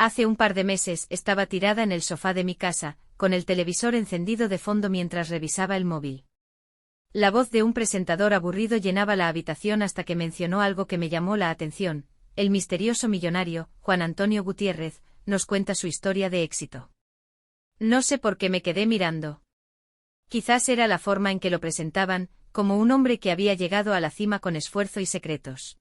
Hace un par de meses estaba tirada en el sofá de mi casa, con el televisor encendido de fondo mientras revisaba el móvil. La voz de un presentador aburrido llenaba la habitación hasta que mencionó algo que me llamó la atención. El misterioso millonario, Juan Antonio Gutiérrez, nos cuenta su historia de éxito. No sé por qué me quedé mirando. Quizás era la forma en que lo presentaban, como un hombre que había llegado a la cima con esfuerzo y secretos.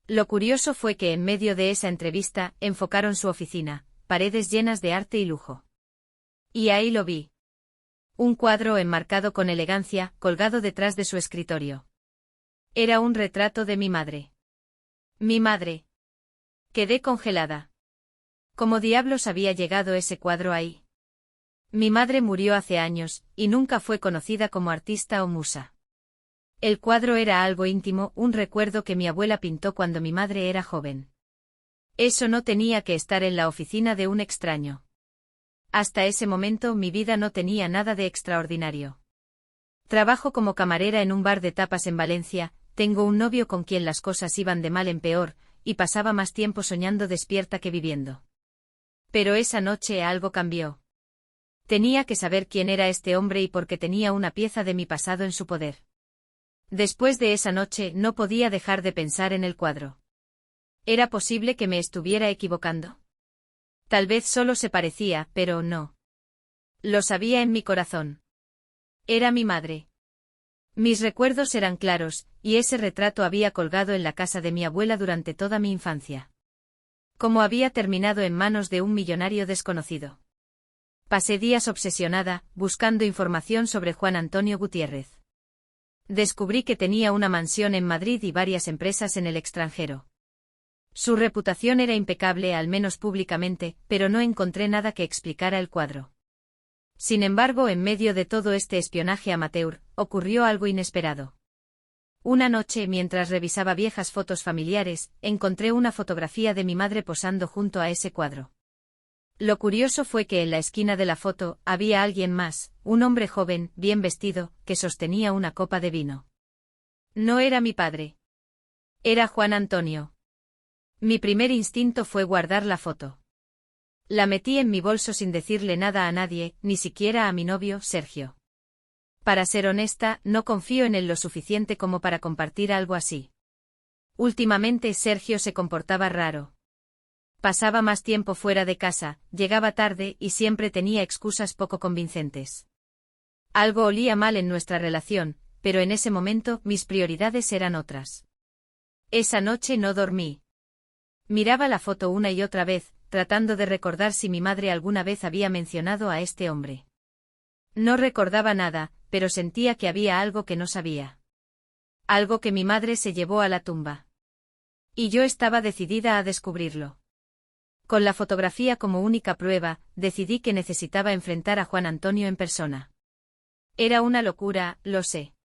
Lo curioso fue que en medio de esa entrevista enfocaron su oficina, paredes llenas de arte y lujo. Y ahí lo vi. Un cuadro enmarcado con elegancia, colgado detrás de su escritorio. Era un retrato de mi madre. Mi madre. Quedé congelada. ¿Cómo diablos había llegado ese cuadro ahí? Mi madre murió hace años, y nunca fue conocida como artista o musa. El cuadro era algo íntimo, un recuerdo que mi abuela pintó cuando mi madre era joven. Eso no tenía que estar en la oficina de un extraño. Hasta ese momento mi vida no tenía nada de extraordinario. Trabajo como camarera en un bar de tapas en Valencia, tengo un novio con quien las cosas iban de mal en peor, y pasaba más tiempo soñando despierta que viviendo. Pero esa noche algo cambió. Tenía que saber quién era este hombre y por qué tenía una pieza de mi pasado en su poder. Después de esa noche no podía dejar de pensar en el cuadro. ¿Era posible que me estuviera equivocando? Tal vez solo se parecía, pero no. Lo sabía en mi corazón. Era mi madre. Mis recuerdos eran claros, y ese retrato había colgado en la casa de mi abuela durante toda mi infancia. ¿Cómo había terminado en manos de un millonario desconocido? Pasé días obsesionada, buscando información sobre Juan Antonio Gutiérrez. Descubrí que tenía una mansión en Madrid y varias empresas en el extranjero. Su reputación era impecable, al menos públicamente, pero no encontré nada que explicara el cuadro. Sin embargo, en medio de todo este espionaje amateur, ocurrió algo inesperado. Una noche, mientras revisaba viejas fotos familiares, encontré una fotografía de mi madre posando junto a ese cuadro. Lo curioso fue que en la esquina de la foto había alguien más, un hombre joven, bien vestido, que sostenía una copa de vino. No era mi padre. Era Juan Antonio. Mi primer instinto fue guardar la foto. La metí en mi bolso sin decirle nada a nadie, ni siquiera a mi novio, Sergio. Para ser honesta, no confío en él lo suficiente como para compartir algo así. Últimamente Sergio se comportaba raro. Pasaba más tiempo fuera de casa, llegaba tarde y siempre tenía excusas poco convincentes. Algo olía mal en nuestra relación, pero en ese momento mis prioridades eran otras. Esa noche no dormí. Miraba la foto una y otra vez, tratando de recordar si mi madre alguna vez había mencionado a este hombre. No recordaba nada, pero sentía que había algo que no sabía. Algo que mi madre se llevó a la tumba. Y yo estaba decidida a descubrirlo. Con la fotografía como única prueba, decidí que necesitaba enfrentar a Juan Antonio en persona. Era una locura, lo sé.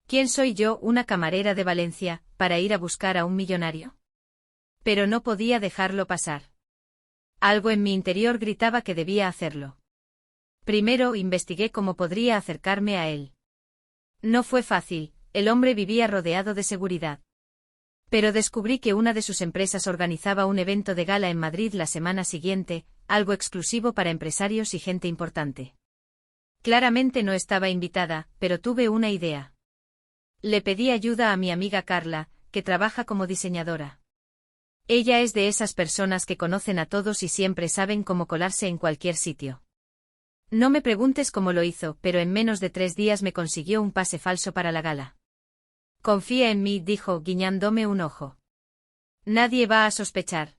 ¿Quién soy yo, una camarera de Valencia, para ir a buscar a un millonario? Pero no podía dejarlo pasar. Algo en mi interior gritaba que debía hacerlo. Primero investigué cómo podría acercarme a él. No fue fácil, el hombre vivía rodeado de seguridad. Pero descubrí que una de sus empresas organizaba un evento de gala en Madrid la semana siguiente, algo exclusivo para empresarios y gente importante. Claramente no estaba invitada, pero tuve una idea. Le pedí ayuda a mi amiga Carla, que trabaja como diseñadora. Ella es de esas personas que conocen a todos y siempre saben cómo colarse en cualquier sitio. No me preguntes cómo lo hizo, pero en menos de 3 días me consiguió un pase falso para la gala. Confía en mí, dijo, guiñándome un ojo. Nadie va a sospechar.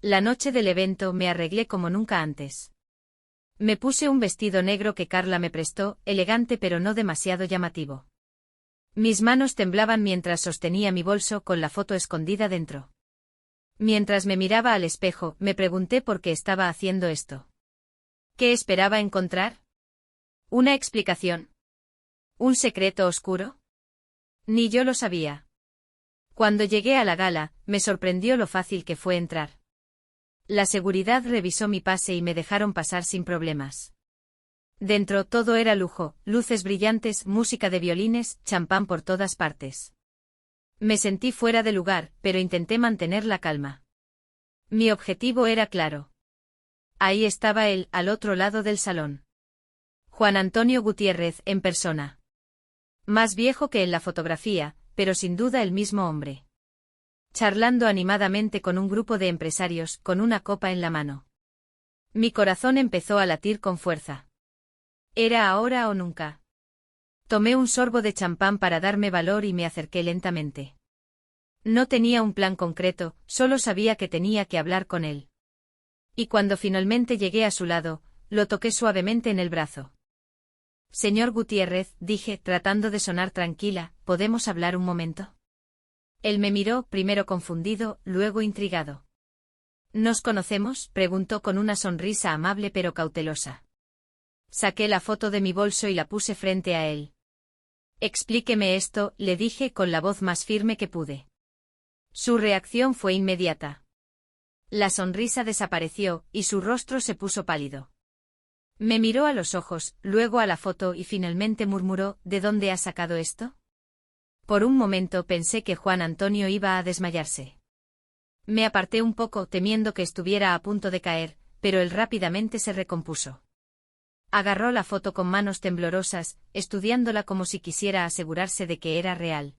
La noche del evento me arreglé como nunca antes. Me puse un vestido negro que Carla me prestó, elegante pero no demasiado llamativo. Mis manos temblaban mientras sostenía mi bolso con la foto escondida dentro. Mientras me miraba al espejo, me pregunté por qué estaba haciendo esto. ¿Qué esperaba encontrar? ¿Una explicación? ¿Un secreto oscuro? Ni yo lo sabía. Cuando llegué a la gala, me sorprendió lo fácil que fue entrar. La seguridad revisó mi pase y me dejaron pasar sin problemas. Dentro todo era lujo, luces brillantes, música de violines, champán por todas partes. Me sentí fuera de lugar, pero intenté mantener la calma. Mi objetivo era claro. Ahí estaba él, al otro lado del salón. Juan Antonio Gutiérrez, en persona. Más viejo que en la fotografía, pero sin duda el mismo hombre. Charlando animadamente con un grupo de empresarios, con una copa en la mano. Mi corazón empezó a latir con fuerza. Era ahora o nunca. Tomé un sorbo de champán para darme valor y me acerqué lentamente. No tenía un plan concreto, solo sabía que tenía que hablar con él. Y cuando finalmente llegué a su lado, lo toqué suavemente en el brazo. Señor Gutiérrez, dije, tratando de sonar tranquila, ¿podemos hablar un momento? Él me miró, primero confundido, luego intrigado. ¿Nos conocemos?, preguntó con una sonrisa amable pero cautelosa. Saqué la foto de mi bolso y la puse frente a él. Explíqueme esto, le dije con la voz más firme que pude. Su reacción fue inmediata. La sonrisa desapareció, y su rostro se puso pálido. Me miró a los ojos, luego a la foto y finalmente murmuró, ¿de dónde has sacado esto? Por un momento pensé que Juan Antonio iba a desmayarse. Me aparté un poco temiendo que estuviera a punto de caer, pero él rápidamente se recompuso. Agarró la foto con manos temblorosas, estudiándola como si quisiera asegurarse de que era real.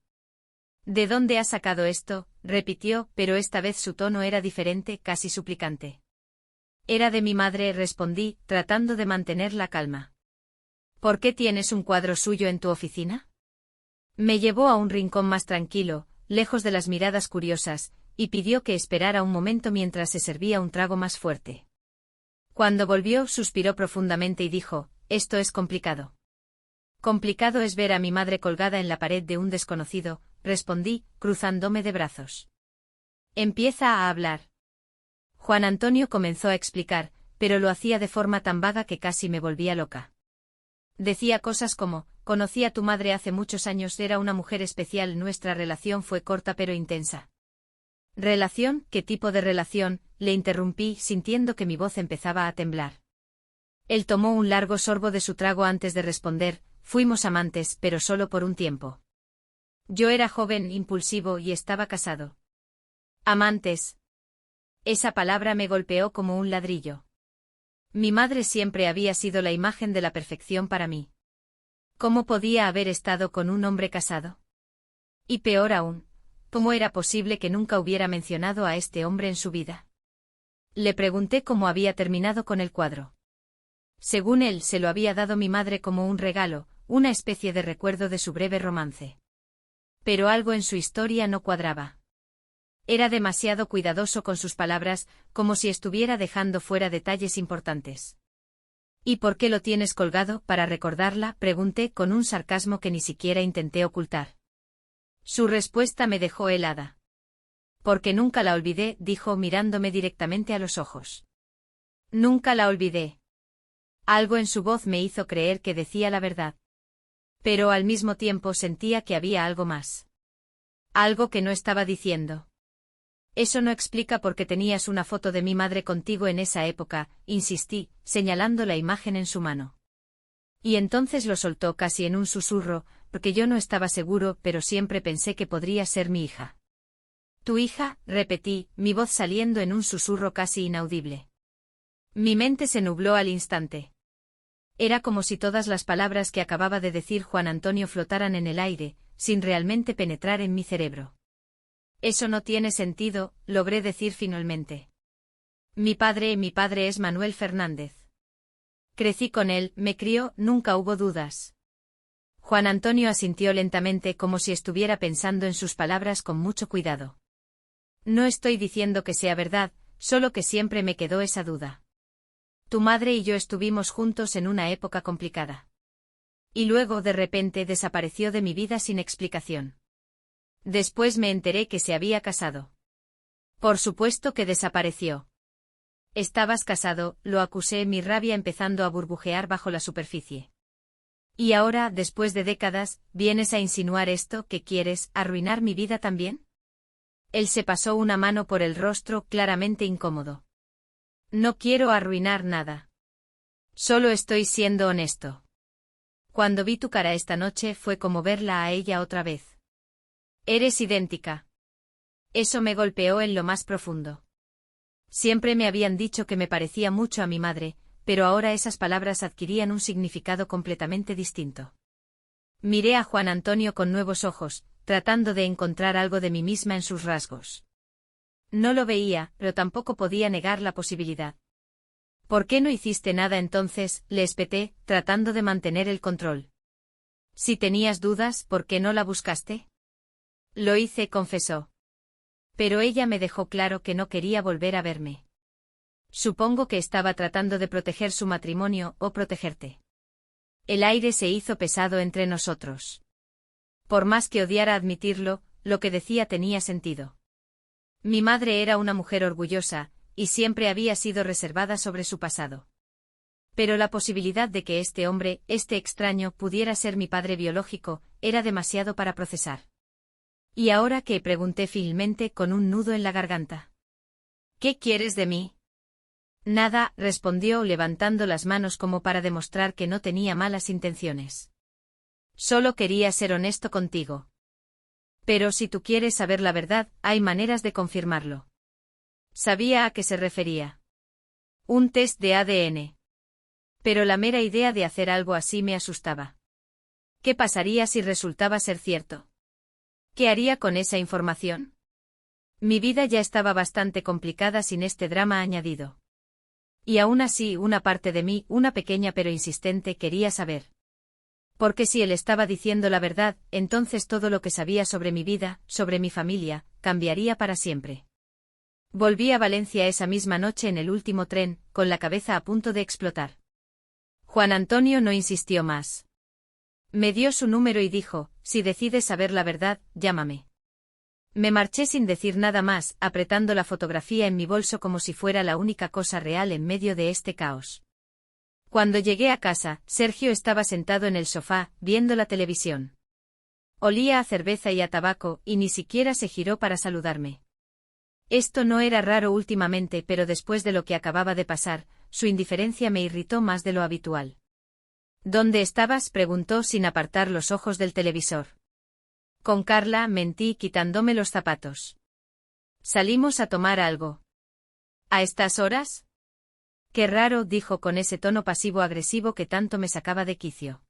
¿De dónde has sacado esto?, repitió, pero esta vez su tono era diferente, casi suplicante. Era de mi madre, respondí, tratando de mantener la calma. ¿Por qué tienes un cuadro suyo en tu oficina? Me llevó a un rincón más tranquilo, lejos de las miradas curiosas, y pidió que esperara un momento mientras se servía un trago más fuerte. Cuando volvió, suspiró profundamente y dijo, esto es complicado. Complicado es ver a mi madre colgada en la pared de un desconocido, respondí, cruzándome de brazos. Empieza a hablar. Juan Antonio comenzó a explicar, pero lo hacía de forma tan vaga que casi me volvía loca. Decía cosas como, conocí a tu madre hace muchos años, era una mujer especial, nuestra relación fue corta pero intensa. ¿Relación? ¿Qué tipo de relación?, le interrumpí, sintiendo que mi voz empezaba a temblar. Él tomó un largo sorbo de su trago antes de responder, fuimos amantes, pero solo por un tiempo. Yo era joven, impulsivo y estaba casado. Amantes. Esa palabra me golpeó como un ladrillo. Mi madre siempre había sido la imagen de la perfección para mí. ¿Cómo podía haber estado con un hombre casado? Y peor aún, ¿cómo era posible que nunca hubiera mencionado a este hombre en su vida? Le pregunté cómo había terminado con el cuadro. Según él, se lo había dado mi madre como un regalo, una especie de recuerdo de su breve romance. Pero algo en su historia no cuadraba. Era demasiado cuidadoso con sus palabras, como si estuviera dejando fuera detalles importantes. ¿Y por qué lo tienes colgado, para recordarla?, pregunté con un sarcasmo que ni siquiera intenté ocultar. Su respuesta me dejó helada. Porque nunca la olvidé, dijo mirándome directamente a los ojos. Nunca la olvidé. Algo en su voz me hizo creer que decía la verdad. Pero al mismo tiempo sentía que había algo más. Algo que no estaba diciendo. Eso no explica por qué tenías una foto de mi madre contigo en esa época, insistí, señalando la imagen en su mano. Y entonces lo soltó casi en un susurro, porque yo no estaba seguro, pero siempre pensé que podría ser mi hija. ¿Tu hija?, repetí, mi voz saliendo en un susurro casi inaudible. Mi mente se nubló al instante. Era como si todas las palabras que acababa de decir Juan Antonio flotaran en el aire, sin realmente penetrar en mi cerebro. Eso no tiene sentido, logré decir finalmente. Mi padre es Manuel Fernández. Crecí con él, me crió, nunca hubo dudas. Juan Antonio asintió lentamente como si estuviera pensando en sus palabras con mucho cuidado. No estoy diciendo que sea verdad, solo que siempre me quedó esa duda. Tu madre y yo estuvimos juntos en una época complicada. Y luego de repente desapareció de mi vida sin explicación. Después me enteré que se había casado. Por supuesto que desapareció. Estabas casado, lo acusé, mi rabia empezando a burbujear bajo la superficie. Y ahora, después de décadas, ¿vienes a insinuar esto? ¿Que quieres arruinar mi vida también? Él se pasó una mano por el rostro, claramente incómodo. No quiero arruinar nada. Solo estoy siendo honesto. Cuando vi tu cara esta noche fue como verla a ella otra vez. Eres idéntica. Eso me golpeó en lo más profundo. Siempre me habían dicho que me parecía mucho a mi madre, pero ahora esas palabras adquirían un significado completamente distinto. Miré a Juan Antonio con nuevos ojos, tratando de encontrar algo de mí misma en sus rasgos. No lo veía, pero tampoco podía negar la posibilidad. ¿Por qué no hiciste nada entonces?, le espeté, tratando de mantener el control. Si tenías dudas, ¿por qué no la buscaste? Lo hice, confesó. Pero ella me dejó claro que no quería volver a verme. Supongo que estaba tratando de proteger su matrimonio o protegerte. El aire se hizo pesado entre nosotros. Por más que odiara admitirlo, lo que decía tenía sentido. Mi madre era una mujer orgullosa, y siempre había sido reservada sobre su pasado. Pero la posibilidad de que este hombre, este extraño, pudiera ser mi padre biológico, era demasiado para procesar. ¿Y ahora qué?, pregunté finalmente con un nudo en la garganta. ¿Qué quieres de mí? Nada, respondió levantando las manos como para demostrar que no tenía malas intenciones. Solo quería ser honesto contigo. Pero si tú quieres saber la verdad, hay maneras de confirmarlo. Sabía a qué se refería. Un test de ADN. Pero la mera idea de hacer algo así me asustaba. ¿Qué pasaría si resultaba ser cierto? ¿Qué haría con esa información? Mi vida ya estaba bastante complicada sin este drama añadido. Y aún así, una parte de mí, una pequeña pero insistente, quería saber. Porque si él estaba diciendo la verdad, entonces todo lo que sabía sobre mi vida, sobre mi familia, cambiaría para siempre. Volví a Valencia esa misma noche en el último tren, con la cabeza a punto de explotar. Juan Antonio no insistió más. Me dio su número y dijo, si decides saber la verdad, llámame. Me marché sin decir nada más, apretando la fotografía en mi bolso como si fuera la única cosa real en medio de este caos. Cuando llegué a casa, Sergio estaba sentado en el sofá, viendo la televisión. Olía a cerveza y a tabaco, y ni siquiera se giró para saludarme. Esto no era raro últimamente, pero después de lo que acababa de pasar, su indiferencia me irritó más de lo habitual. ¿Dónde estabas?, preguntó sin apartar los ojos del televisor. Con Carla, mentí quitándome los zapatos. Salimos a tomar algo. ¿A estas horas? Qué raro, dijo con ese tono pasivo-agresivo que tanto me sacaba de quicio.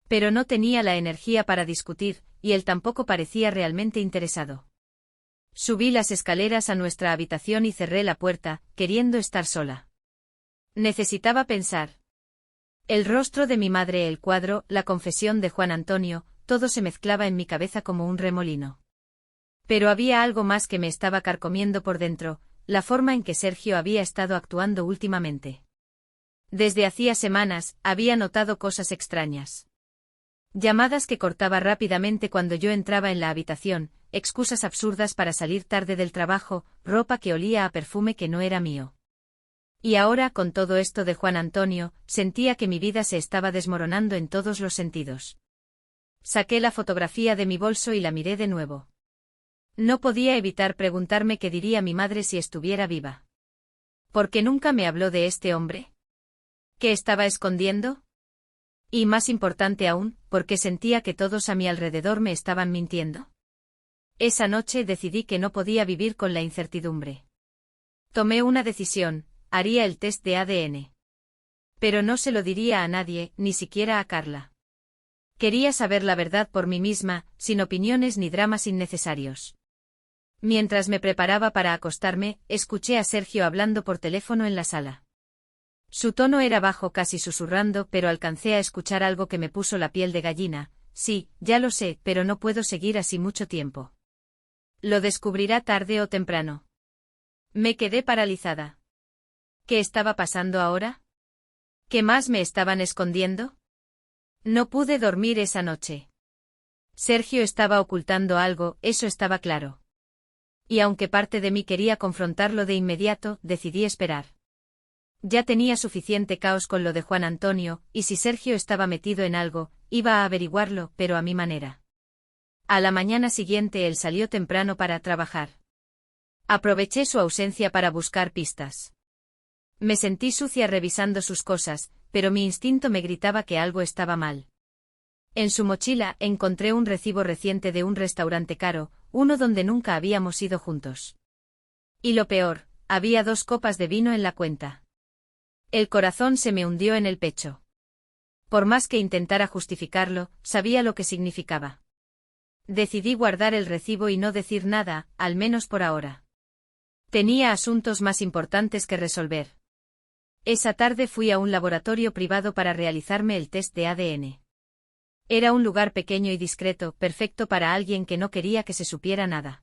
Pero no tenía la energía para discutir, y él tampoco parecía realmente interesado. Subí las escaleras a nuestra habitación y cerré la puerta, queriendo estar sola. Necesitaba pensar. El rostro de mi madre, el cuadro, la confesión de Juan Antonio, todo se mezclaba en mi cabeza como un remolino. Pero había algo más que me estaba carcomiendo por dentro, la forma en que Sergio había estado actuando últimamente. Desde hacía semanas, había notado cosas extrañas. Llamadas que cortaba rápidamente cuando yo entraba en la habitación, excusas absurdas para salir tarde del trabajo, ropa que olía a perfume que no era mío. Y ahora, con todo esto de Juan Antonio, sentía que mi vida se estaba desmoronando en todos los sentidos. Saqué la fotografía de mi bolso y la miré de nuevo. No podía evitar preguntarme qué diría mi madre si estuviera viva. ¿Por qué nunca me habló de este hombre? ¿Qué estaba escondiendo? Y más importante aún, ¿por qué sentía que todos a mi alrededor me estaban mintiendo? Esa noche decidí que no podía vivir con la incertidumbre. Tomé una decisión, haría el test de ADN. Pero no se lo diría a nadie, ni siquiera a Carla. Quería saber la verdad por mí misma, sin opiniones ni dramas innecesarios. Mientras me preparaba para acostarme, escuché a Sergio hablando por teléfono en la sala. Su tono era bajo, casi susurrando, pero alcancé a escuchar algo que me puso la piel de gallina. Sí, ya lo sé, pero no puedo seguir así mucho tiempo. Lo descubrirá tarde o temprano. Me quedé paralizada. ¿Qué estaba pasando ahora? ¿Qué más me estaban escondiendo? No pude dormir esa noche. Sergio estaba ocultando algo, eso estaba claro. Y aunque parte de mí quería confrontarlo de inmediato, decidí esperar. Ya tenía suficiente caos con lo de Juan Antonio, y si Sergio estaba metido en algo, iba a averiguarlo, pero a mi manera. A la mañana siguiente él salió temprano para trabajar. Aproveché su ausencia para buscar pistas. Me sentí sucia revisando sus cosas, pero mi instinto me gritaba que algo estaba mal. En su mochila encontré un recibo reciente de un restaurante caro, uno donde nunca habíamos ido juntos. Y lo peor, había 2 copas de vino en la cuenta. El corazón se me hundió en el pecho. Por más que intentara justificarlo, sabía lo que significaba. Decidí guardar el recibo y no decir nada, al menos por ahora. Tenía asuntos más importantes que resolver. Esa tarde fui a un laboratorio privado para realizarme el test de ADN. Era un lugar pequeño y discreto, perfecto para alguien que no quería que se supiera nada.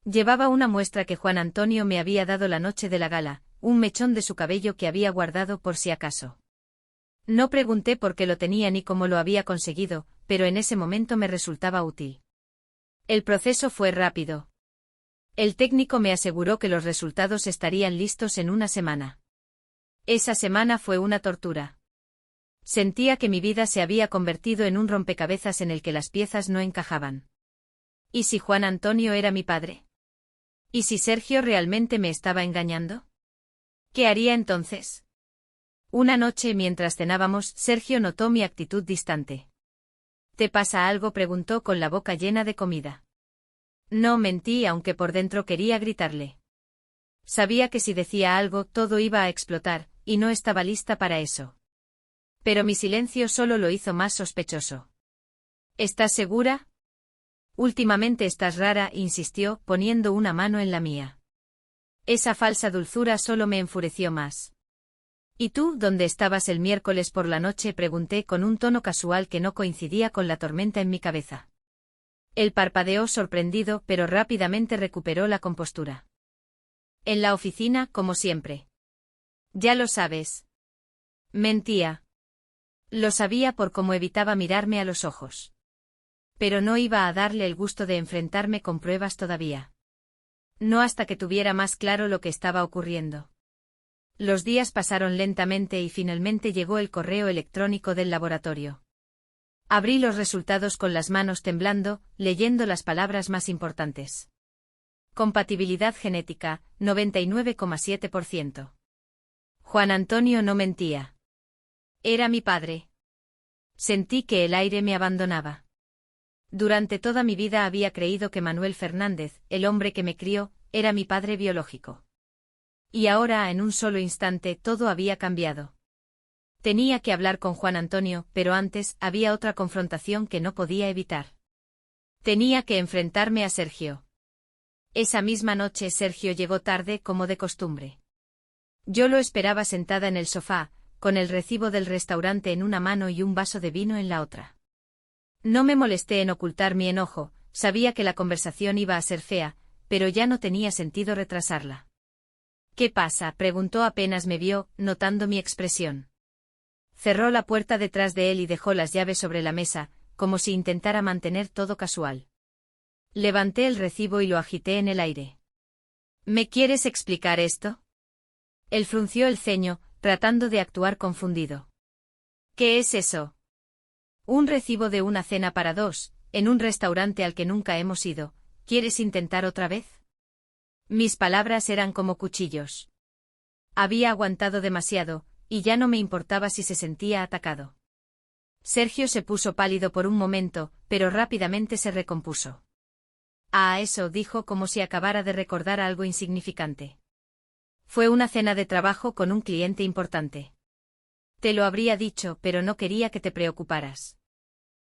Llevaba una muestra que Juan Antonio me había dado la noche de la gala, un mechón de su cabello que había guardado por si acaso. No pregunté por qué lo tenía ni cómo lo había conseguido, pero en ese momento me resultaba útil. El proceso fue rápido. El técnico me aseguró que los resultados estarían listos en una semana. Esa semana fue una tortura. Sentía que mi vida se había convertido en un rompecabezas en el que las piezas no encajaban. ¿Y si Juan Antonio era mi padre? ¿Y si Sergio realmente me estaba engañando? ¿Qué haría entonces? Una noche mientras cenábamos, Sergio notó mi actitud distante. ¿Te pasa algo?, preguntó con la boca llena de comida. No mentí, aunque por dentro quería gritarle. Sabía que si decía algo todo iba a explotar, y no estaba lista para eso. Pero mi silencio solo lo hizo más sospechoso. ¿Estás segura? Últimamente estás rara, insistió, poniendo una mano en la mía. Esa falsa dulzura solo me enfureció más. ¿Y tú, dónde estabas el miércoles por la noche?, pregunté con un tono casual que no coincidía con la tormenta en mi cabeza. Él parpadeó sorprendido, pero rápidamente recuperó la compostura. En la oficina, como siempre. Ya lo sabes. Mentía. Lo sabía por cómo evitaba mirarme a los ojos. Pero no iba a darle el gusto de enfrentarme con pruebas todavía. No hasta que tuviera más claro lo que estaba ocurriendo. Los días pasaron lentamente y finalmente llegó el correo electrónico del laboratorio. Abrí los resultados con las manos temblando, leyendo las palabras más importantes. Compatibilidad genética, 99,7%. Juan Antonio no mentía. Era mi padre. Sentí que el aire me abandonaba. Durante toda mi vida había creído que Manuel Fernández, el hombre que me crió, era mi padre biológico. Y ahora, en un solo instante, todo había cambiado. Tenía que hablar con Juan Antonio, pero antes había otra confrontación que no podía evitar. Tenía que enfrentarme a Sergio. Esa misma noche Sergio llegó tarde como de costumbre. Yo lo esperaba sentada en el sofá, con el recibo del restaurante en una mano y un vaso de vino en la otra. No me molesté en ocultar mi enojo, sabía que la conversación iba a ser fea, pero ya no tenía sentido retrasarla. ¿Qué pasa?, preguntó apenas me vio, notando mi expresión. Cerró la puerta detrás de él y dejó las llaves sobre la mesa, como si intentara mantener todo casual. Levanté el recibo y lo agité en el aire. ¿Me quieres explicar esto? Él frunció el ceño, tratando de actuar confundido. ¿Qué es eso? Un recibo de una cena para 2, en un restaurante al que nunca hemos ido. ¿Quieres intentar otra vez? Mis palabras eran como cuchillos. Había aguantado demasiado, y ya no me importaba si se sentía atacado. Sergio se puso pálido por un momento, pero rápidamente se recompuso. Ah, eso, dijo como si acabara de recordar algo insignificante. Fue una cena de trabajo con un cliente importante. Te lo habría dicho, pero no quería que te preocuparas.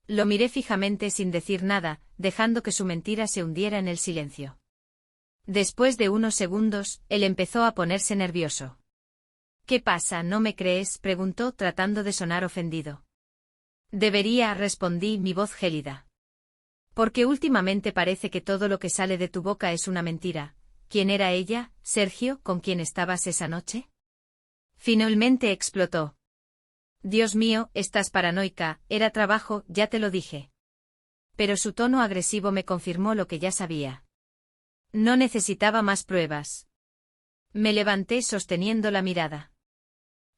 Lo miré fijamente sin decir nada, dejando que su mentira se hundiera en el silencio. Después de unos segundos, él empezó a ponerse nervioso. ¿Qué pasa, no me crees?, preguntó tratando de sonar ofendido. Debería, respondí, mi voz gélida. Porque últimamente parece que todo lo que sale de tu boca es una mentira. ¿Quién era ella, Sergio, con quien estabas esa noche? Finalmente explotó. Dios mío, estás paranoica, era trabajo, ya te lo dije. Pero su tono agresivo me confirmó lo que ya sabía. No necesitaba más pruebas. Me levanté sosteniendo la mirada.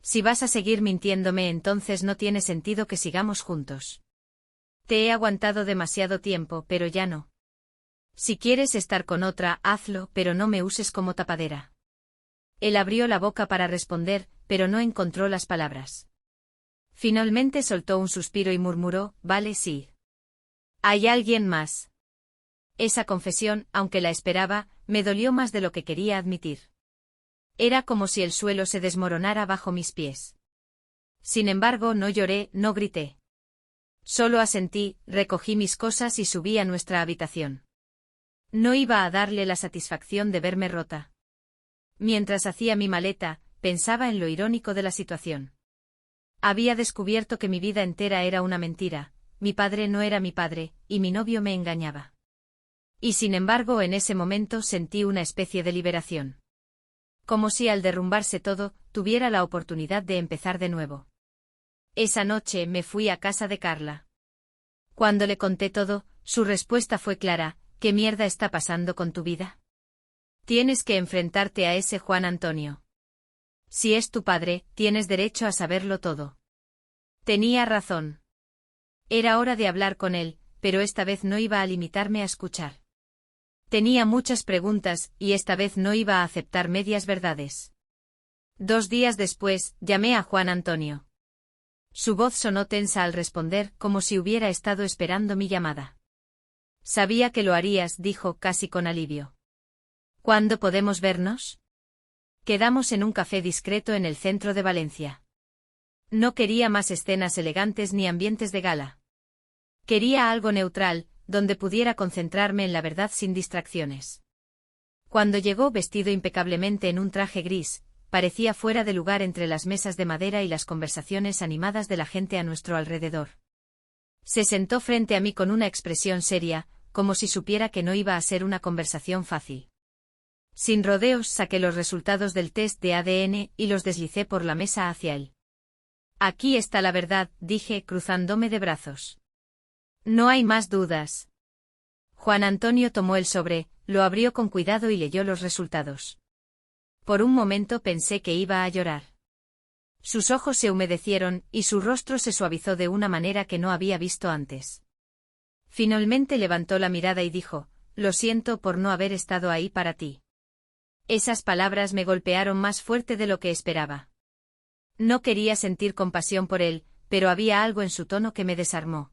Si vas a seguir mintiéndome, entonces no tiene sentido que sigamos juntos. Te he aguantado demasiado tiempo, pero ya no. Si quieres estar con otra, hazlo, pero no me uses como tapadera. Él abrió la boca para responder, pero no encontró las palabras. Finalmente soltó un suspiro y murmuró, vale, sí. ¿Hay alguien más? Esa confesión, aunque la esperaba, me dolió más de lo que quería admitir. Era como si el suelo se desmoronara bajo mis pies. Sin embargo, no lloré, no grité. Solo asentí, recogí mis cosas y subí a nuestra habitación. No iba a darle la satisfacción de verme rota. Mientras hacía mi maleta, pensaba en lo irónico de la situación. Había descubierto que mi vida entera era una mentira, mi padre no era mi padre, y mi novio me engañaba. Y sin embargo, en ese momento sentí una especie de liberación. Como si al derrumbarse todo, tuviera la oportunidad de empezar de nuevo. Esa noche me fui a casa de Carla. Cuando le conté todo, su respuesta fue clara: ¿qué mierda está pasando con tu vida? Tienes que enfrentarte a ese Juan Antonio. Si es tu padre, tienes derecho a saberlo todo. Tenía razón. Era hora de hablar con él, pero esta vez no iba a limitarme a escuchar. Tenía muchas preguntas, y esta vez no iba a aceptar medias verdades. 2 días después, llamé a Juan Antonio. Su voz sonó tensa al responder, como si hubiera estado esperando mi llamada. Sabía que lo harías, dijo casi con alivio. ¿Cuándo podemos vernos? Quedamos en un café discreto en el centro de Valencia. No quería más escenas elegantes ni ambientes de gala. Quería algo neutral, donde pudiera concentrarme en la verdad sin distracciones. Cuando llegó vestido impecablemente en un traje gris, parecía fuera de lugar entre las mesas de madera y las conversaciones animadas de la gente a nuestro alrededor. Se sentó frente a mí con una expresión seria, como si supiera que no iba a ser una conversación fácil. Sin rodeos saqué los resultados del test de ADN y los deslicé por la mesa hacia él. Aquí está la verdad, dije, cruzándome de brazos. No hay más dudas. Juan Antonio tomó el sobre, lo abrió con cuidado y leyó los resultados. Por un momento pensé que iba a llorar. Sus ojos se humedecieron, y su rostro se suavizó de una manera que no había visto antes. Finalmente levantó la mirada y dijo: lo siento por no haber estado ahí para ti. Esas palabras me golpearon más fuerte de lo que esperaba. No quería sentir compasión por él, pero había algo en su tono que me desarmó.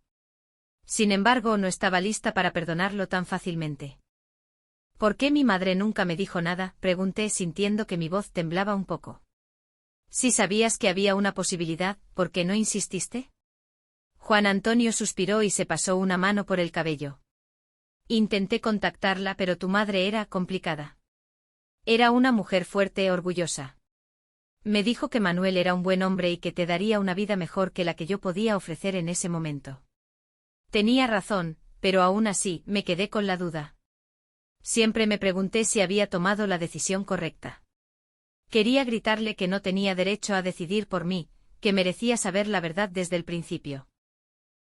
Sin embargo, no estaba lista para perdonarlo tan fácilmente. ¿Por qué mi madre nunca me dijo nada?, pregunté sintiendo que mi voz temblaba un poco. Si sabías que había una posibilidad, ¿por qué no insististe? Juan Antonio suspiró y se pasó una mano por el cabello. Intenté contactarla, pero tu madre era complicada. Era una mujer fuerte e orgullosa. Me dijo que Manuel era un buen hombre y que te daría una vida mejor que la que yo podía ofrecer en ese momento. Tenía razón, pero aún así, me quedé con la duda. Siempre me pregunté si había tomado la decisión correcta. Quería gritarle que no tenía derecho a decidir por mí, que merecía saber la verdad desde el principio.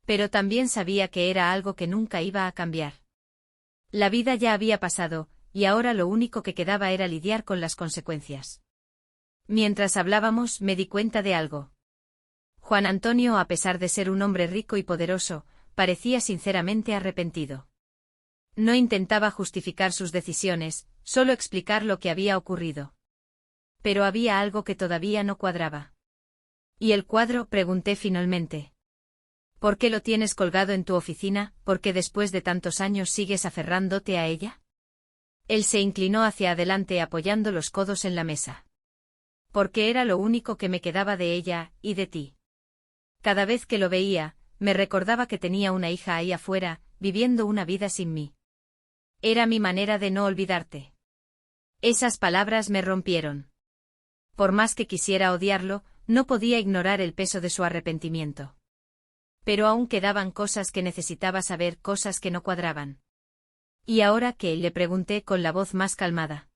Pero también sabía que era algo que nunca iba a cambiar. La vida ya había pasado, y ahora lo único que quedaba era lidiar con las consecuencias. Mientras hablábamos, me di cuenta de algo. Juan Antonio, a pesar de ser un hombre rico y poderoso, parecía sinceramente arrepentido. No intentaba justificar sus decisiones, solo explicar lo que había ocurrido. Pero había algo que todavía no cuadraba. ¿Y el cuadro?, pregunté finalmente. ¿Por qué lo tienes colgado en tu oficina? ¿Por qué después de tantos años sigues aferrándote a ella? Él se inclinó hacia adelante apoyando los codos en la mesa. Porque era lo único que me quedaba de ella, y de ti. Cada vez que lo veía, me recordaba que tenía una hija ahí afuera, viviendo una vida sin mí. Era mi manera de no olvidarte. Esas palabras me rompieron. Por más que quisiera odiarlo, no podía ignorar el peso de su arrepentimiento. Pero aún quedaban cosas que necesitaba saber, cosas que no cuadraban. ¿Y ahora qué?, le pregunté con la voz más calmada.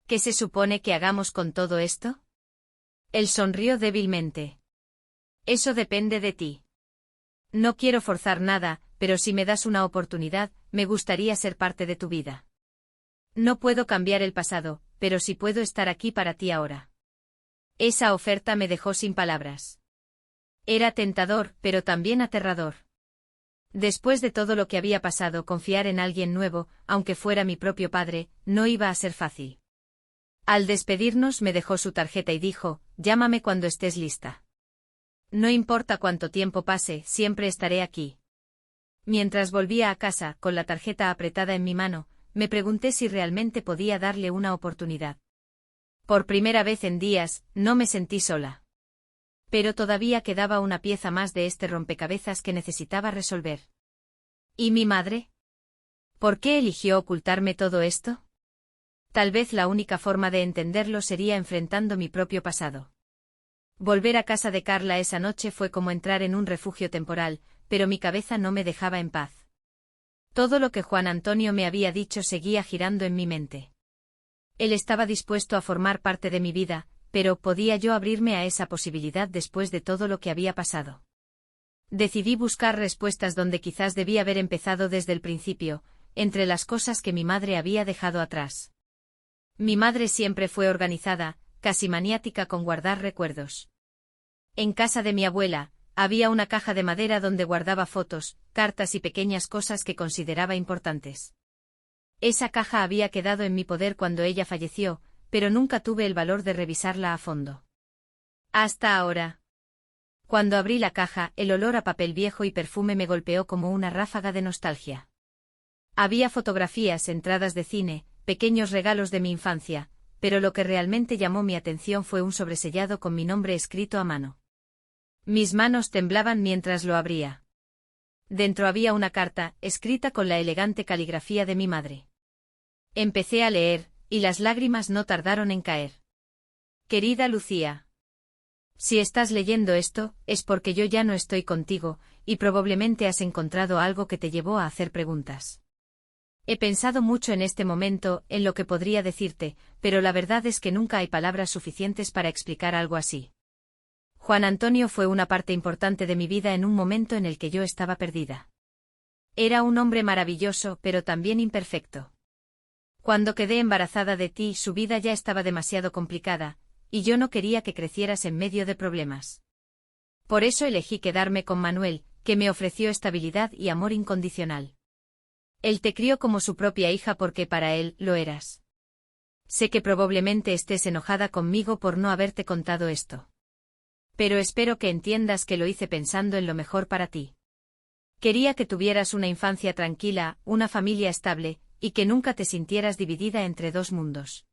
¿Qué se supone que hagamos con todo esto? Él sonrió débilmente. Eso depende de ti. No quiero forzar nada, pero si me das una oportunidad, me gustaría ser parte de tu vida. No puedo cambiar el pasado, pero sí puedo estar aquí para ti ahora. Esa oferta me dejó sin palabras. Era tentador, pero también aterrador. Después de todo lo que había pasado, confiar en alguien nuevo, aunque fuera mi propio padre, no iba a ser fácil. Al despedirnos me dejó su tarjeta y dijo: llámame cuando estés lista. No importa cuánto tiempo pase, siempre estaré aquí. Mientras volvía a casa, con la tarjeta apretada en mi mano, me pregunté si realmente podía darle una oportunidad. Por primera vez en días, no me sentí sola. Pero todavía quedaba una pieza más de este rompecabezas que necesitaba resolver. ¿Y mi madre? ¿Por qué eligió ocultarme todo esto? Tal vez la única forma de entenderlo sería enfrentando mi propio pasado. Volver a casa de Carla esa noche fue como entrar en un refugio temporal, pero mi cabeza no me dejaba en paz. Todo lo que Juan Antonio me había dicho seguía girando en mi mente. Él estaba dispuesto a formar parte de mi vida, pero ¿podía yo abrirme a esa posibilidad después de todo lo que había pasado? Decidí buscar respuestas donde quizás debía haber empezado desde el principio, entre las cosas que mi madre había dejado atrás. Mi madre siempre fue organizada, casi maniática con guardar recuerdos. En casa de mi abuela, había una caja de madera donde guardaba fotos, cartas y pequeñas cosas que consideraba importantes. Esa caja había quedado en mi poder cuando ella falleció, pero nunca tuve el valor de revisarla a fondo. Hasta ahora. Cuando abrí la caja, el olor a papel viejo y perfume me golpeó como una ráfaga de nostalgia. Había fotografías, entradas de cine, pequeños regalos de mi infancia, pero lo que realmente llamó mi atención fue un sobresellado con mi nombre escrito a mano. Mis manos temblaban mientras lo abría. Dentro había una carta, escrita con la elegante caligrafía de mi madre. Empecé a leer, y las lágrimas no tardaron en caer. Querida Lucía. Si estás leyendo esto, es porque yo ya no estoy contigo, y probablemente has encontrado algo que te llevó a hacer preguntas. He pensado mucho en este momento, en lo que podría decirte, pero la verdad es que nunca hay palabras suficientes para explicar algo así. Juan Antonio fue una parte importante de mi vida en un momento en el que yo estaba perdida. Era un hombre maravilloso, pero también imperfecto. Cuando quedé embarazada de ti, su vida ya estaba demasiado complicada, y yo no quería que crecieras en medio de problemas. Por eso elegí quedarme con Manuel, que me ofreció estabilidad y amor incondicional. Él te crió como su propia hija porque para él lo eras. Sé que probablemente estés enojada conmigo por no haberte contado esto. Pero espero que entiendas que lo hice pensando en lo mejor para ti. Quería que tuvieras una infancia tranquila, una familia estable, y que nunca te sintieras dividida entre dos mundos.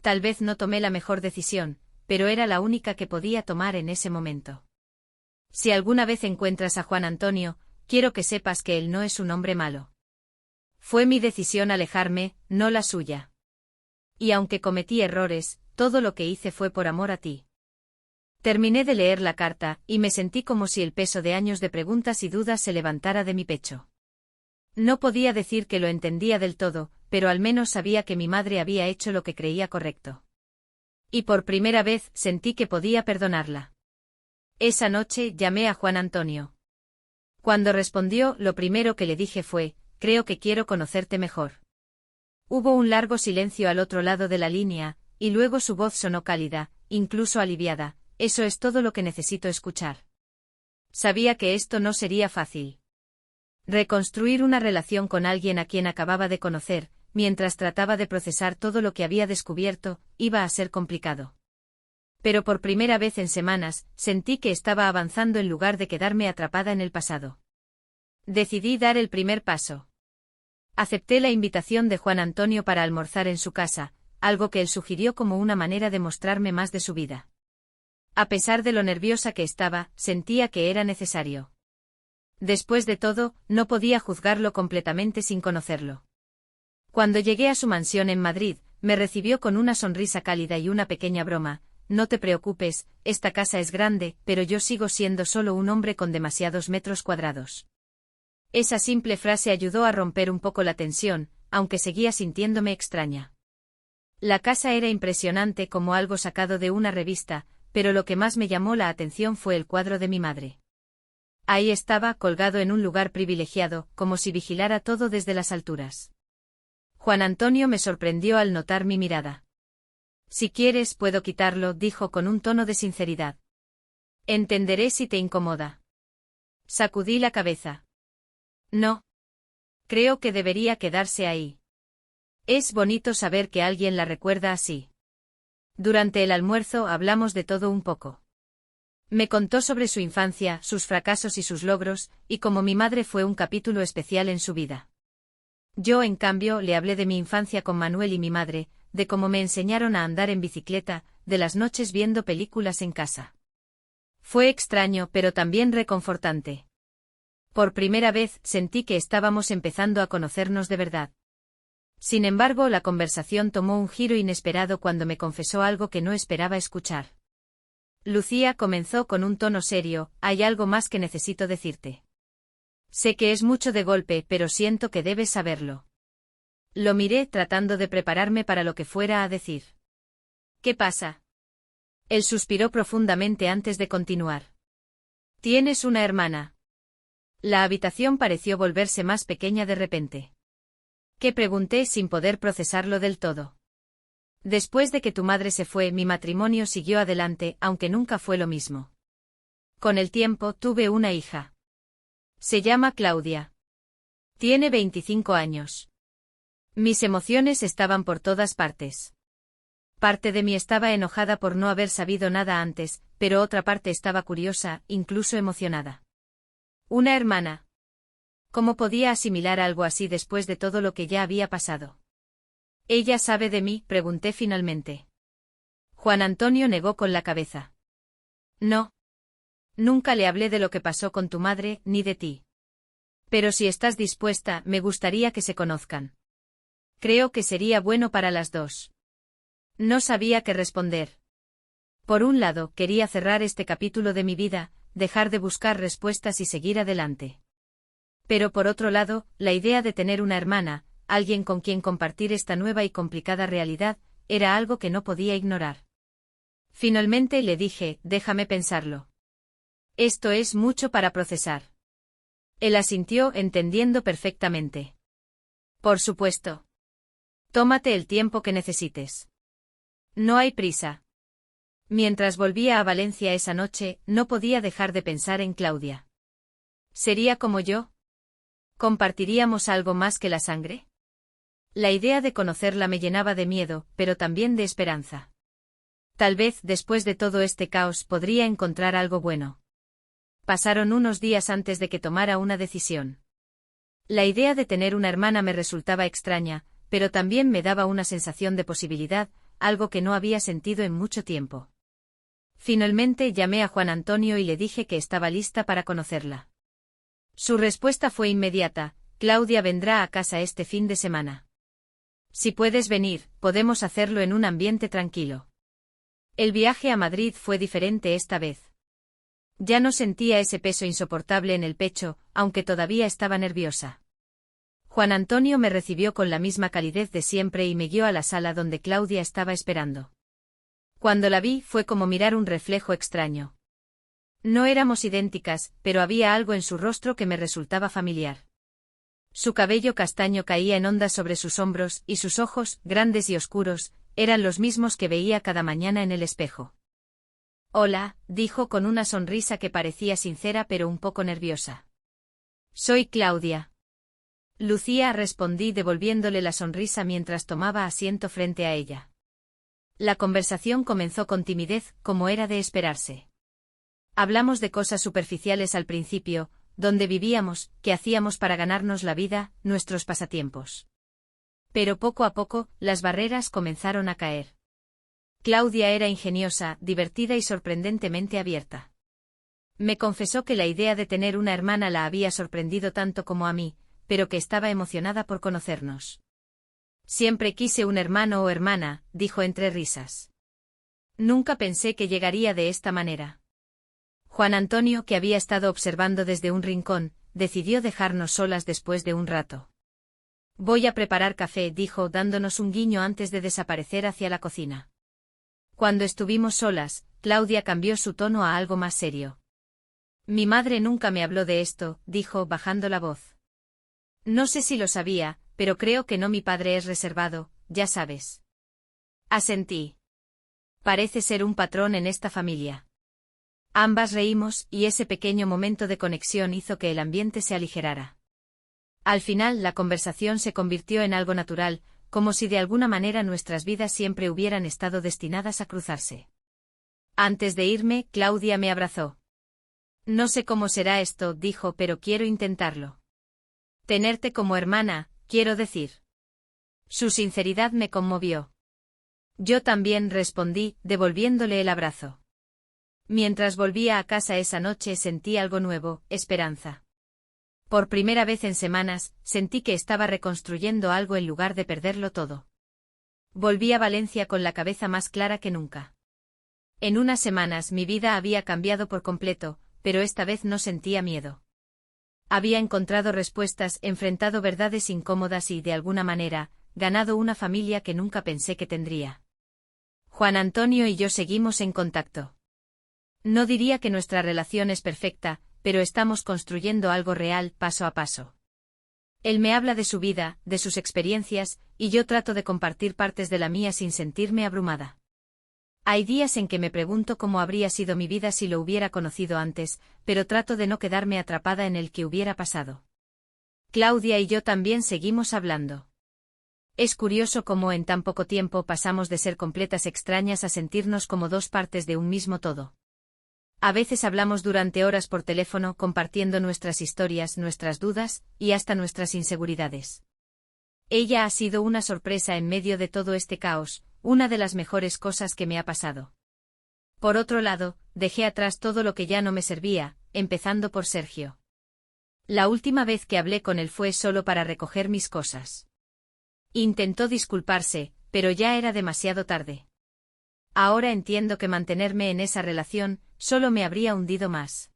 Tal vez no tomé la mejor decisión, pero era la única que podía tomar en ese momento. Si alguna vez encuentras a Juan Antonio, quiero que sepas que él no es un hombre malo. Fue mi decisión alejarme, no la suya. Y aunque cometí errores, todo lo que hice fue por amor a ti. Terminé de leer la carta, y me sentí como si el peso de años de preguntas y dudas se levantara de mi pecho. No podía decir que lo entendía del todo, pero al menos sabía que mi madre había hecho lo que creía correcto. Y por primera vez sentí que podía perdonarla. Esa noche llamé a Juan Antonio. Cuando respondió, lo primero que le dije fue: creo que quiero conocerte mejor. Hubo un largo silencio al otro lado de la línea, y luego su voz sonó cálida, incluso aliviada: eso es todo lo que necesito escuchar. Sabía que esto no sería fácil. Reconstruir una relación con alguien a quien acababa de conocer, mientras trataba de procesar todo lo que había descubierto, iba a ser complicado. Pero por primera vez en semanas, sentí que estaba avanzando en lugar de quedarme atrapada en el pasado. Decidí dar el primer paso. Acepté la invitación de Juan Antonio para almorzar en su casa, algo que él sugirió como una manera de mostrarme más de su vida. A pesar de lo nerviosa que estaba, sentía que era necesario. Después de todo, no podía juzgarlo completamente sin conocerlo. Cuando llegué a su mansión en Madrid, me recibió con una sonrisa cálida y una pequeña broma: no te preocupes, esta casa es grande, pero yo sigo siendo solo un hombre con demasiados metros cuadrados. Esa simple frase ayudó a romper un poco la tensión, aunque seguía sintiéndome extraña. La casa era impresionante como algo sacado de una revista, pero lo que más me llamó la atención fue el cuadro de mi madre. Ahí estaba, colgado en un lugar privilegiado, como si vigilara todo desde las alturas. Juan Antonio me sorprendió al notar mi mirada. Si quieres, puedo quitarlo, dijo con un tono de sinceridad. Entenderé si te incomoda. Sacudí la cabeza. No. Creo que debería quedarse ahí. Es bonito saber que alguien la recuerda así. Durante el almuerzo hablamos de todo un poco. Me contó sobre su infancia, sus fracasos y sus logros, y cómo mi madre fue un capítulo especial en su vida. Yo, en cambio, le hablé de mi infancia con Manuel y mi madre, de cómo me enseñaron a andar en bicicleta, de las noches viendo películas en casa. Fue extraño pero también reconfortante. Por primera vez sentí que estábamos empezando a conocernos de verdad. Sin embargo, la conversación tomó un giro inesperado cuando me confesó algo que no esperaba escuchar. Lucía comenzó con un tono serio: hay algo más que necesito decirte. Sé que es mucho de golpe, pero siento que debes saberlo. Lo miré tratando de prepararme para lo que fuera a decir. ¿Qué pasa? Él suspiró profundamente antes de continuar. Tienes una hermana. La habitación pareció volverse más pequeña de repente. ¿Qué? Pregunté sin poder procesarlo del todo. Después de que tu madre se fue, mi matrimonio siguió adelante, aunque nunca fue lo mismo. Con el tiempo tuve una hija. Se llama Claudia. Tiene 25 años. Mis emociones estaban por todas partes. Parte de mí estaba enojada por no haber sabido nada antes, pero otra parte estaba curiosa, incluso emocionada. Una hermana. ¿Cómo podía asimilar algo así después de todo lo que ya había pasado? ¿Ella sabe de mí?, pregunté finalmente. Juan Antonio negó con la cabeza. No. Nunca le hablé de lo que pasó con tu madre, ni de ti. Pero si estás dispuesta, me gustaría que se conozcan. Creo que sería bueno para las dos. No sabía qué responder. Por un lado, quería cerrar este capítulo de mi vida, dejar de buscar respuestas y seguir adelante. Pero por otro lado, la idea de tener una hermana, alguien con quien compartir esta nueva y complicada realidad, era algo que no podía ignorar. Finalmente le dije: déjame pensarlo. Esto es mucho para procesar. Él asintió, entendiendo perfectamente. Por supuesto. Tómate el tiempo que necesites. No hay prisa. Mientras volvía a Valencia esa noche, no podía dejar de pensar en Claudia. ¿Sería como yo? ¿Compartiríamos algo más que la sangre? La idea de conocerla me llenaba de miedo, pero también de esperanza. Tal vez, después de todo este caos, podría encontrar algo bueno. Pasaron unos días antes de que tomara una decisión. La idea de tener una hermana me resultaba extraña, pero también me daba una sensación de posibilidad, algo que no había sentido en mucho tiempo. Finalmente llamé a Juan Antonio y le dije que estaba lista para conocerla. Su respuesta fue inmediata: Claudia vendrá a casa este fin de semana. Si puedes venir, podemos hacerlo en un ambiente tranquilo. El viaje a Madrid fue diferente esta vez. Ya no sentía ese peso insoportable en el pecho, aunque todavía estaba nerviosa. Juan Antonio me recibió con la misma calidez de siempre y me guió a la sala donde Claudia estaba esperando. Cuando la vi, fue como mirar un reflejo extraño. No éramos idénticas, pero había algo en su rostro que me resultaba familiar. Su cabello castaño caía en ondas sobre sus hombros, y sus ojos, grandes y oscuros, eran los mismos que veía cada mañana en el espejo. Hola, dijo con una sonrisa que parecía sincera pero un poco nerviosa. Soy Claudia. Lucía, respondí devolviéndole la sonrisa mientras tomaba asiento frente a ella. La conversación comenzó con timidez, como era de esperarse. Hablamos de cosas superficiales al principio: dónde vivíamos, qué hacíamos para ganarnos la vida, nuestros pasatiempos. Pero poco a poco, las barreras comenzaron a caer. Claudia era ingeniosa, divertida y sorprendentemente abierta. Me confesó que la idea de tener una hermana la había sorprendido tanto como a mí, pero que estaba emocionada por conocernos. Siempre quise un hermano o hermana, dijo entre risas. Nunca pensé que llegaría de esta manera. Juan Antonio, que había estado observando desde un rincón, decidió dejarnos solas después de un rato. Voy a preparar café, dijo dándonos un guiño antes de desaparecer hacia la cocina. Cuando estuvimos solas, Claudia cambió su tono a algo más serio. Mi madre nunca me habló de esto, dijo bajando la voz. No sé si lo sabía, pero creo que no. Mi padre es reservado, ya sabes. Asentí. Parece ser un patrón en esta familia. Ambas reímos, y ese pequeño momento de conexión hizo que el ambiente se aligerara. Al final la conversación se convirtió en algo natural, como si de alguna manera nuestras vidas siempre hubieran estado destinadas a cruzarse. Antes de irme, Claudia me abrazó. No sé cómo será esto, dijo, pero quiero intentarlo. Tenerte como hermana, quiero decir. Su sinceridad me conmovió. Yo también, respondí, devolviéndole el abrazo. Mientras volvía a casa esa noche sentí algo nuevo, esperanza. Por primera vez en semanas, sentí que estaba reconstruyendo algo en lugar de perderlo todo. Volví a Valencia con la cabeza más clara que nunca. En unas semanas mi vida había cambiado por completo, pero esta vez no sentía miedo. Había encontrado respuestas, enfrentado verdades incómodas y, de alguna manera, ganado una familia que nunca pensé que tendría. Juan Antonio y yo seguimos en contacto. No diría que nuestra relación es perfecta, pero estamos construyendo algo real paso a paso. Él me habla de su vida, de sus experiencias, y yo trato de compartir partes de la mía sin sentirme abrumada. Hay días en que me pregunto cómo habría sido mi vida si lo hubiera conocido antes, pero trato de no quedarme atrapada en el que hubiera pasado. Claudia y yo también seguimos hablando. Es curioso cómo en tan poco tiempo pasamos de ser completas extrañas a sentirnos como dos partes de un mismo todo. A veces hablamos durante horas por teléfono compartiendo nuestras historias, nuestras dudas, y hasta nuestras inseguridades. Ella ha sido una sorpresa en medio de todo este caos, una de las mejores cosas que me ha pasado. Por otro lado, dejé atrás todo lo que ya no me servía, empezando por Sergio. La última vez que hablé con él fue solo para recoger mis cosas. Intentó disculparse, pero ya era demasiado tarde. Ahora entiendo que mantenerme en esa relación solo me habría hundido más.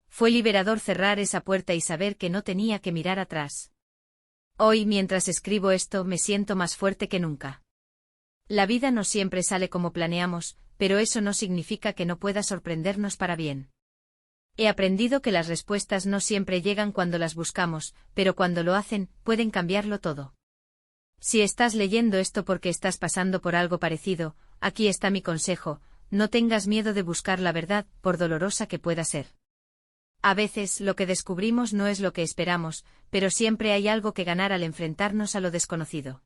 Fue liberador cerrar esa puerta y saber que no tenía que mirar atrás. Hoy, mientras escribo esto, me siento más fuerte que nunca. La vida no siempre sale como planeamos, pero eso no significa que no pueda sorprendernos para bien. He aprendido que las respuestas no siempre llegan cuando las buscamos, pero cuando lo hacen, pueden cambiarlo todo. Si estás leyendo esto porque estás pasando por algo parecido, aquí está mi consejo: no tengas miedo de buscar la verdad, por dolorosa que pueda ser. A veces lo que descubrimos no es lo que esperamos, pero siempre hay algo que ganar al enfrentarnos a lo desconocido.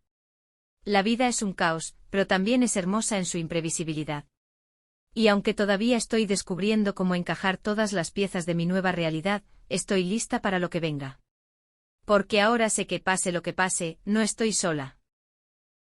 La vida es un caos, pero también es hermosa en su imprevisibilidad. Y aunque todavía estoy descubriendo cómo encajar todas las piezas de mi nueva realidad, estoy lista para lo que venga. Porque ahora sé que pase lo que pase, no estoy sola.